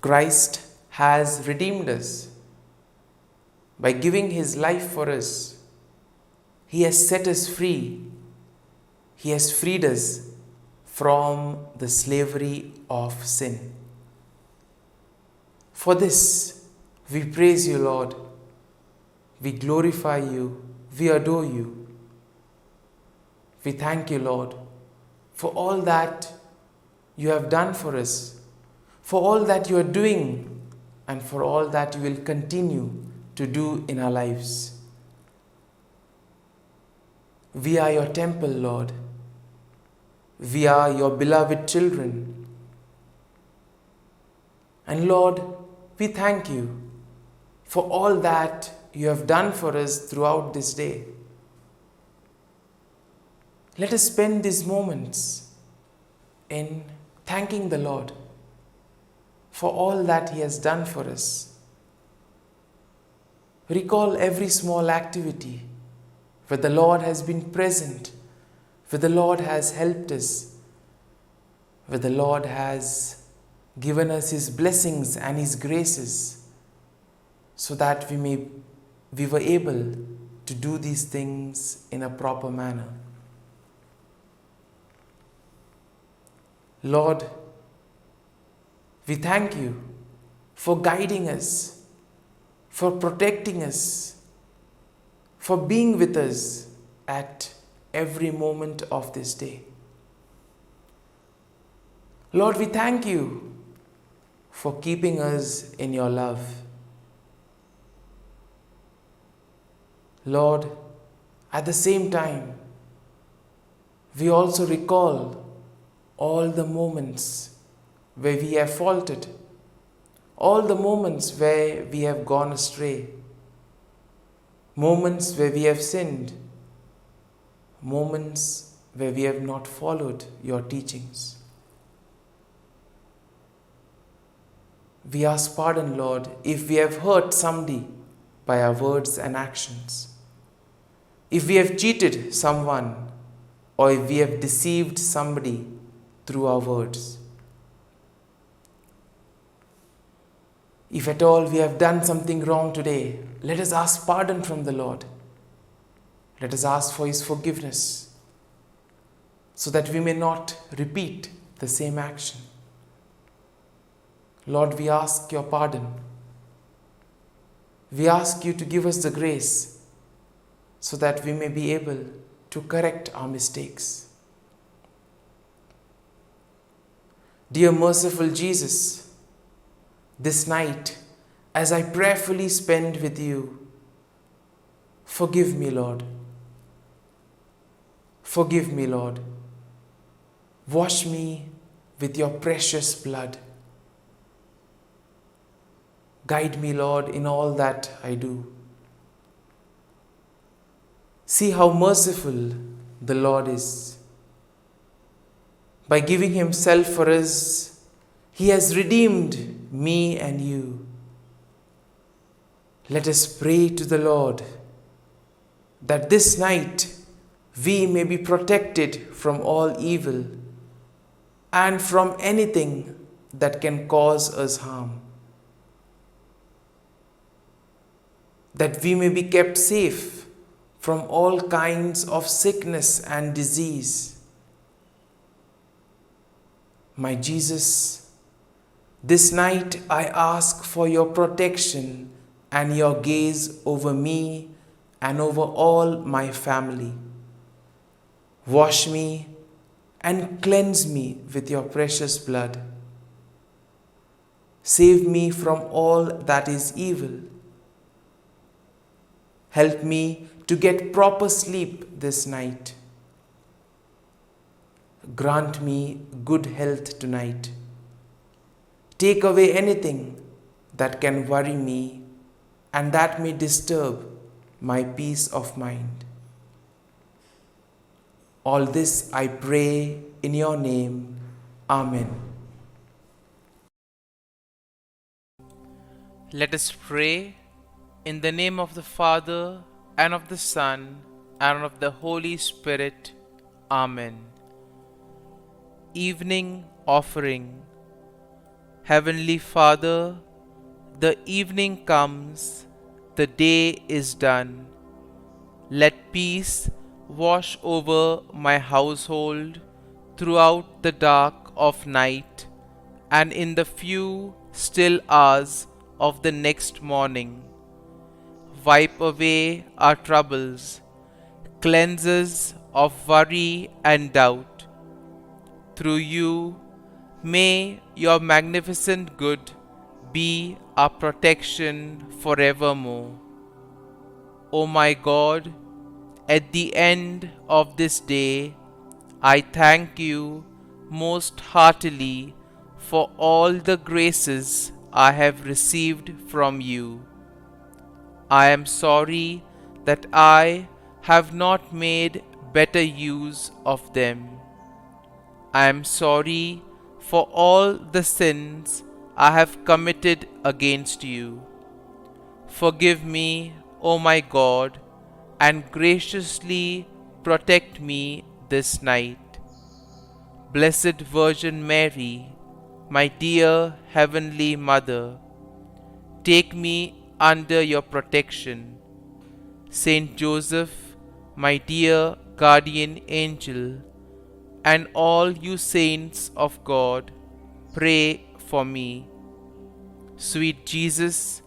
Christ has redeemed us by giving his life for us. He has set us free. He has freed us from the slavery of sin. For this, we praise you, Lord. We glorify you. We adore you. We thank you, Lord, for all that you have done for us, for all that you are doing, and for all that you will continue to do in our lives. We are your temple, Lord. We are your beloved children. And Lord, we thank you for all that you have done for us throughout this day. Let us spend these moments in thanking the Lord for all that he has done for us. Recall every small activity where the Lord has been present, where the Lord has helped us, where the Lord has given us his blessings and his graces, so that we were able to do these things in a proper manner. Lord, we thank you for guiding us, for protecting us, for being with us at every moment of this day. Lord, we thank you for keeping us in your love. Lord, at the same time, we also recall all the moments where we have faltered, all the moments where we have gone astray, moments where we have sinned, moments where we have not followed your teachings. We ask pardon, Lord, if we have hurt somebody by our words and actions, if we have cheated someone, or if we have deceived somebody through our words. If at all we have done something wrong today, let us ask pardon from the Lord. Let us ask for his forgiveness, so that we may not repeat the same action. Lord, we ask your pardon. We ask you to give us the grace so that we may be able to correct our mistakes. Dear merciful Jesus, this night, as I prayerfully spend with you, forgive me, Lord. Forgive me, Lord. Wash me with your precious blood. Guide me, Lord, in all that I do. See how merciful the Lord is. By giving himself for us, he has redeemed me and you. Let us pray to the Lord that this night we may be protected from all evil and from anything that can cause us harm. That we may be kept safe from all kinds of sickness and disease. My Jesus, this night I ask for your protection and your gaze over me and over all my family. Wash me and cleanse me with your precious blood. Save me from all that is evil. Help me to get proper sleep this night. Grant me good health tonight. Take away anything that can worry me and that may disturb my peace of mind. All this I pray in your name. Amen. Let us pray in the name of the Father, and of the Son, and of the Holy Spirit. Amen. Evening Offering. Heavenly Father, the evening comes, the day is done. Let peace wash over my household throughout the dark of night and in the few still hours of the next morning. Wipe away our troubles, cleanse us of worry and doubt. Through you, may your magnificent good be our protection forevermore. O my God, at the end of this day, I thank you most heartily for all the graces I have received from you. I am sorry that I have not made better use of them. I am sorry for all the sins I have committed against you. Forgive me, O my God, and graciously protect me this night. Blessed Virgin Mary, my dear Heavenly Mother, take me under your protection. Saint Joseph, my dear guardian angel, and all you saints of God, pray for me. Sweet Jesus,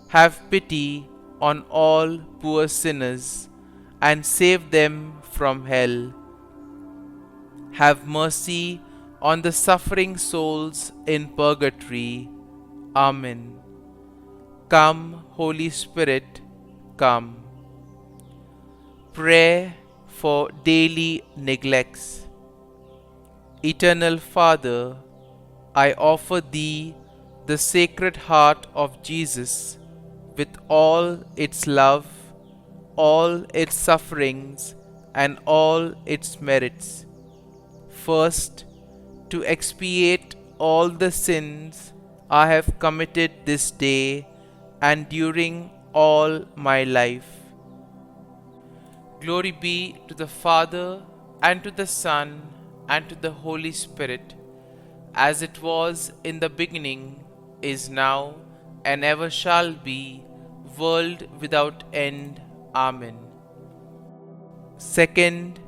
have pity on all poor sinners and save them from hell. Have mercy on the suffering souls in purgatory. Amen. Come, Holy Spirit, come. Prayer for daily neglects. Eternal Father, I offer Thee the Sacred Heart of Jesus with all its love, all its sufferings, and all its merits. First, to expiate all the sins I have committed this day and during all my life. Glory be to the Father, and to the Son, and to the Holy Spirit, as it was in the beginning, is now, and ever shall be, world without end. Amen. Second,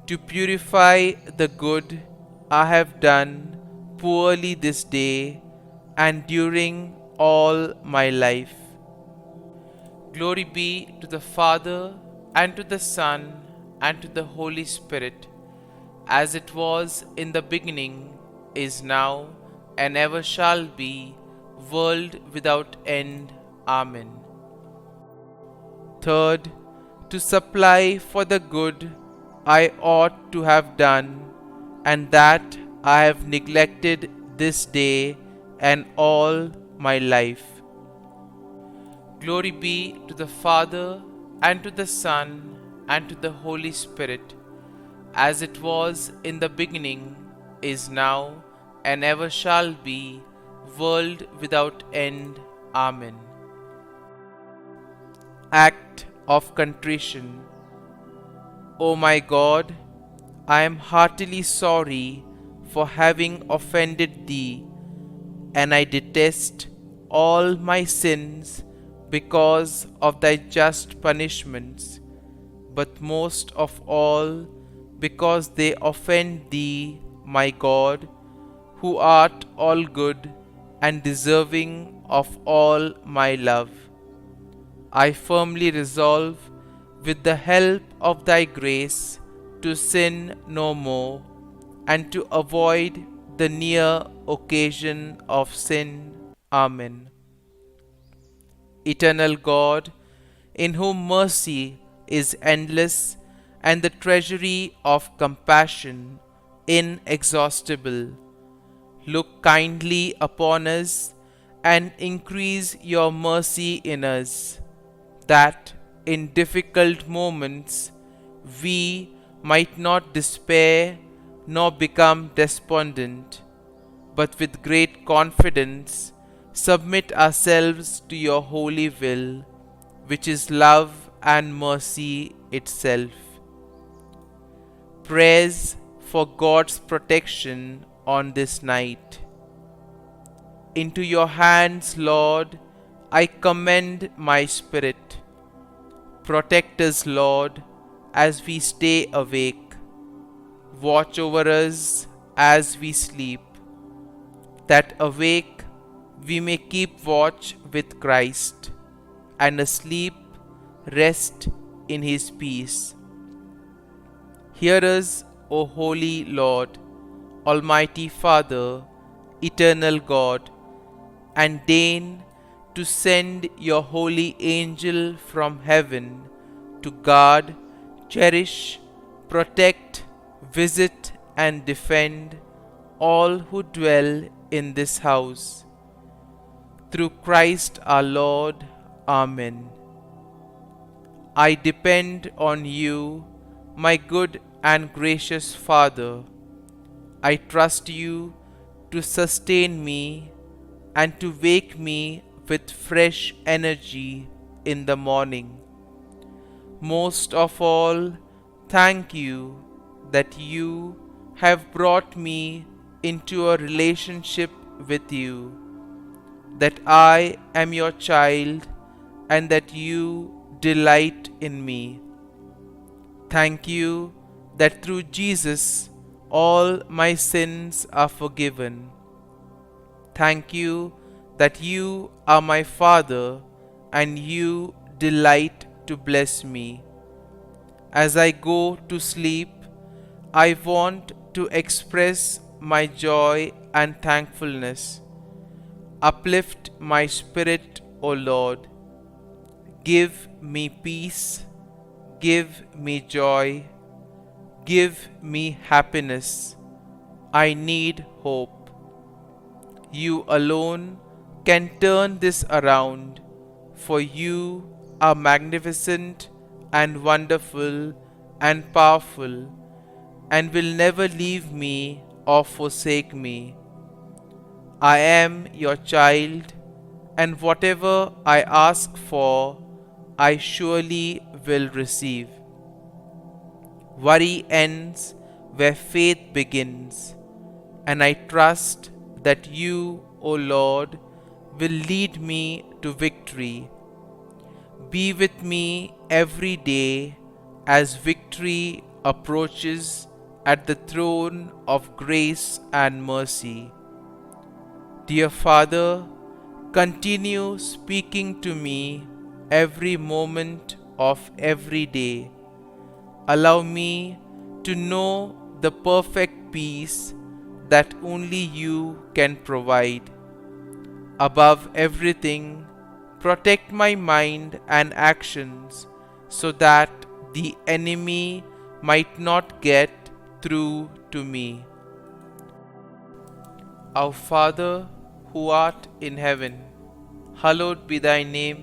to purify the good I have done poorly this day and during all my life. Glory be to the Father, and to the Son, and to the Holy Spirit, as it was in the beginning, is now, and ever shall be, world without end. Amen. Third, to supply for the good I ought to have done, and that I have neglected this day and all my life. Glory be to the Father, and to the Son, and to the Holy Spirit, as it was in the beginning, is now, and ever shall be, world without end. Amen. Act of Contrition. O my God, I am heartily sorry for having offended Thee, and I detest all my sins because of Thy just punishments, but most of all because they offend Thee, my God, who art all good and deserving of all my love. I firmly resolve, with the help of Thy grace, to sin no more, and to avoid the near occasion of sin. Amen. Eternal God, in whom mercy is endless and the treasury of compassion inexhaustible, look kindly upon us and increase your mercy in us, that in difficult moments we might not despair nor become despondent, but with great confidence submit ourselves to your holy will, which is love and mercy itself. Prayers for God's protection on this night. Into your hands, Lord, I commend my spirit. Protect us, Lord, as we stay awake. Watch over us as we sleep, that awake we may keep watch with Christ, and asleep rest in his peace. Hear us, O Holy Lord, Almighty Father, Eternal God, and deign to send your holy angel from heaven to guard, cherish, protect, visit, and defend all who dwell in this house. Through Christ our Lord. Amen. I depend on you, my good and gracious Father. I trust you to sustain me and to wake me with fresh energy in the morning. Most of all, thank you that you have brought me into a relationship with you, that I am your child and that you delight in me. Thank you that through Jesus all my sins are forgiven. Thank you that you are my Father and you delight to bless me. As I go to sleep, I want to express my joy and thankfulness. Uplift my spirit, O Lord. Give me peace, give me joy, give me happiness. I need hope. You alone can turn this around, for you are magnificent and wonderful and powerful, and will never leave me or forsake me. I am your child, and whatever I ask for, I surely will receive. Worry ends where faith begins, and I trust that you, O Lord, will lead me to victory. Be with me every day as victory approaches at the throne of grace and mercy. Dear Father, continue speaking to me every moment of every day. Allow me to know the perfect peace that only you can provide. Above everything, protect my mind and actions so that the enemy might not get through to me. Our Father, who art in heaven, hallowed be thy name.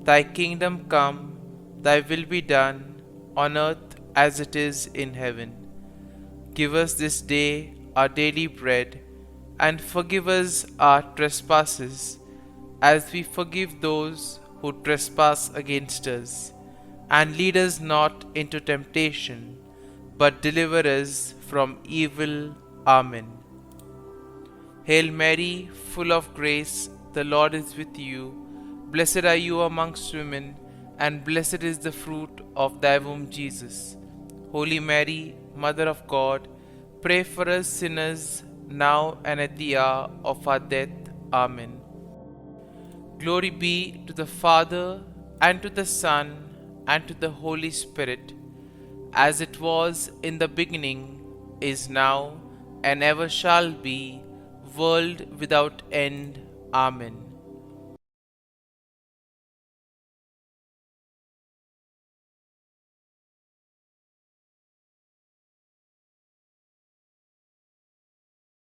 Thy kingdom come, thy will be done, on earth as it is in heaven. Give us this day our daily bread, and forgive us our trespasses, as we forgive those who trespass against us. And lead us not into temptation, but deliver us from evil. Amen. Hail Mary, full of grace, the Lord is with you. Blessed are you amongst women, and blessed is the fruit of thy womb, Jesus. Holy Mary, Mother of God, pray for us sinners, now and at the hour of our death. Amen. Glory be to the Father, and to the Son, and to the Holy Spirit, as it was in the beginning, is now, and ever shall be, world without end. Amen.